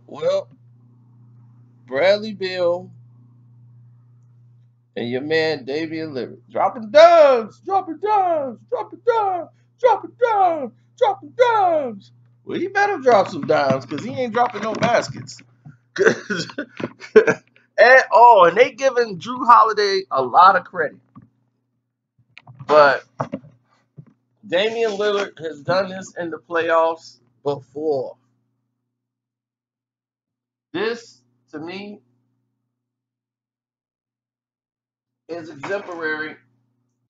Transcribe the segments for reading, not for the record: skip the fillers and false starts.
Well, Bradley Beal and your man Damian Lillard dropping dimes, dropping dimes, dropping dimes, dropping dimes, dropping dimes. Well, he better drop some dimes because he ain't dropping no baskets. At all. And they giving Drew Holiday a lot of credit. But Damian Lillard has done this in the playoffs before. This, to me, is exemplary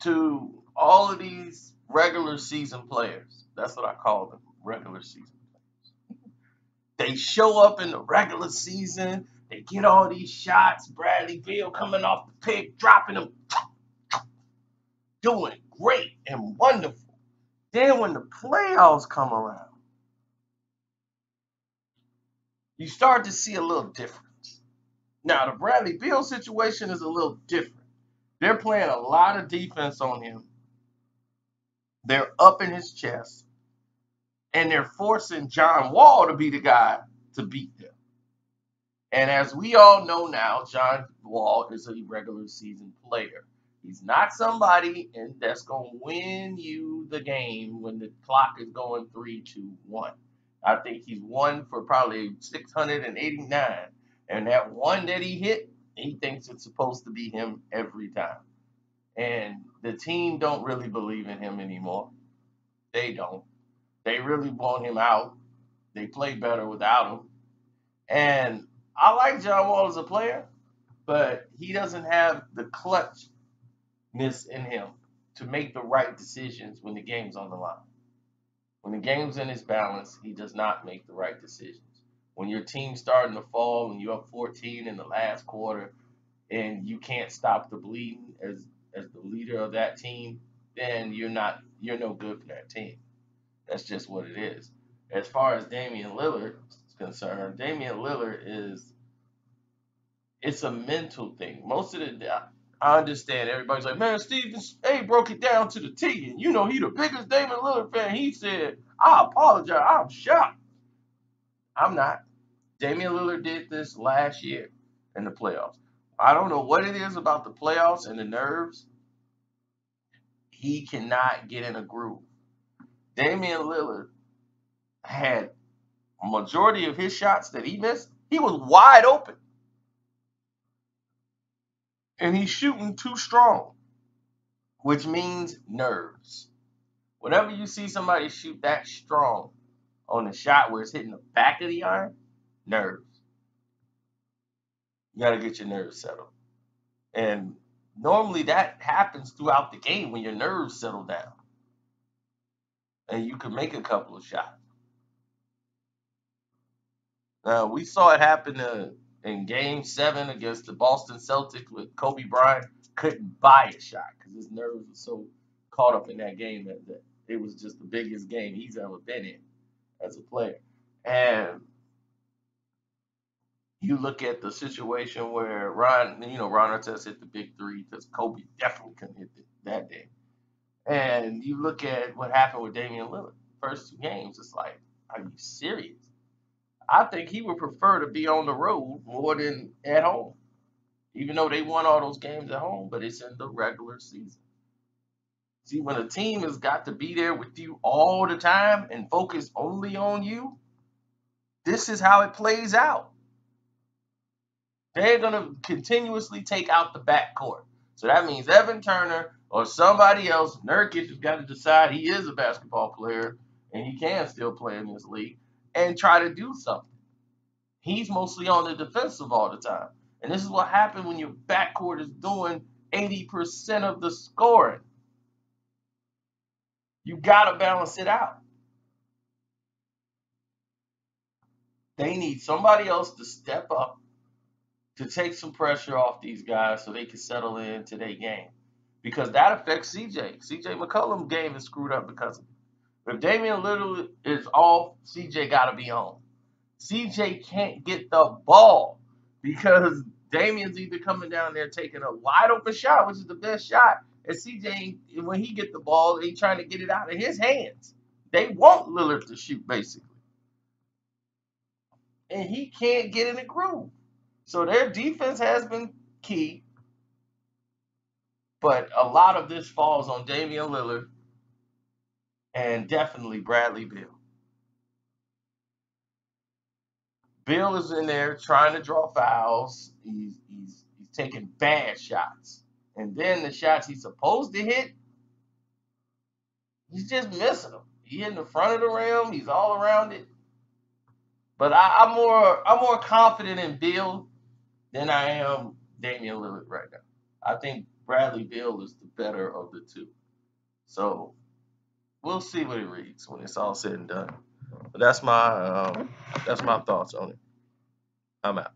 to all of these regular season players. That's what I call them, regular season players. They show up in the regular season. They get all these shots. Bradley Beal coming off the pick, dropping them, doing great and wonderful. Then when the playoffs come around, you start to see a little difference. Now, the Bradley Beal situation is a little different. They're playing a lot of defense on him. They're up in his chest, and they're forcing John Wall to be the guy to beat them. And as we all know now, John Wall is a regular season player. He's not somebody that's going to win you the game when the clock is going 3-2-1. I think he's won for probably 689. And that one that he hit, he thinks it's supposed to be him every time. And the team don't really believe in him anymore. They don't. They really want him out. They play better without him. And I like John Wall as a player, but he doesn't have the clutchness in him to make the right decisions when the game's on the line. When the game's in his balance, he does not make the right decisions. When your team's starting to fall, when you're up 14 in the last quarter, and you can't stop the bleeding as the leader of that team, then you're no good for that team. That's just what it is. As far as Damian Lillard is concerned, Damian Lillard is it's a mental thing. Most of the I understand everybody's like, man, Stephen A broke it down to the T, and he the biggest Damian Lillard fan. He said, I apologize, I'm shocked. I'm not. Damian Lillard did this last year in the playoffs. I don't know what it is about the playoffs and the nerves. He cannot get in a groove. Damian Lillard had a majority of his shots that he missed. He was wide open, and he's shooting too strong, which means nerves. Whenever you see somebody shoot that strong on the shot where it's hitting the back of the iron, nerves. You got to get your nerves settled. And normally that happens throughout the game when your nerves settle down and you can make a couple of shots. Now, we saw it happen in game 7 against the Boston Celtics with Kobe Bryant couldn't buy a shot because his nerves were so caught up in that game that it was just the biggest game he's ever been in as a player. And you look at the situation where Ron Artest hit the big three because Kobe definitely couldn't hit it that day. And you look at what happened with Damian Lillard. First 2 games, it's like, are you serious? I think he would prefer to be on the road more than at home, even though they won all those games at home, but it's in the regular season. See, when a team has got to be there with you all the time and focus only on you, this is how it plays out. They're going to continuously take out the backcourt. So that means Evan Turner or somebody else, Nurkic has got to decide he is a basketball player and he can still play in this league and try to do something. He's mostly on the defensive all the time. And this is what happens when your backcourt is doing 80% of the scoring. You got to balance it out. They need somebody else to step up to take some pressure off these guys so they can settle into their game. Because that affects CJ. CJ McCollum's game is screwed up because of it. If Damian Lillard is off, CJ got to be on. CJ can't get the ball because Damian's either coming down there taking a wide open shot, which is the best shot, and CJ, when he get the ball, he trying to get it out of his hands. They want Lillard to shoot, basically. and he can't get in the groove. So their defense has been key, but a lot of this falls on Damian Lillard and definitely Bradley Beal. Beal is in there trying to draw fouls. He's taking bad shots, and then the shots he's supposed to hit, he's just missing them. He in the front of the rim. He's all around it. But I'm more confident in Beal than I am Damian Lillard right now. I think Bradley Beal is the better of the two. So we'll see what it reads when it's all said and done. But that's my thoughts on it. I'm out.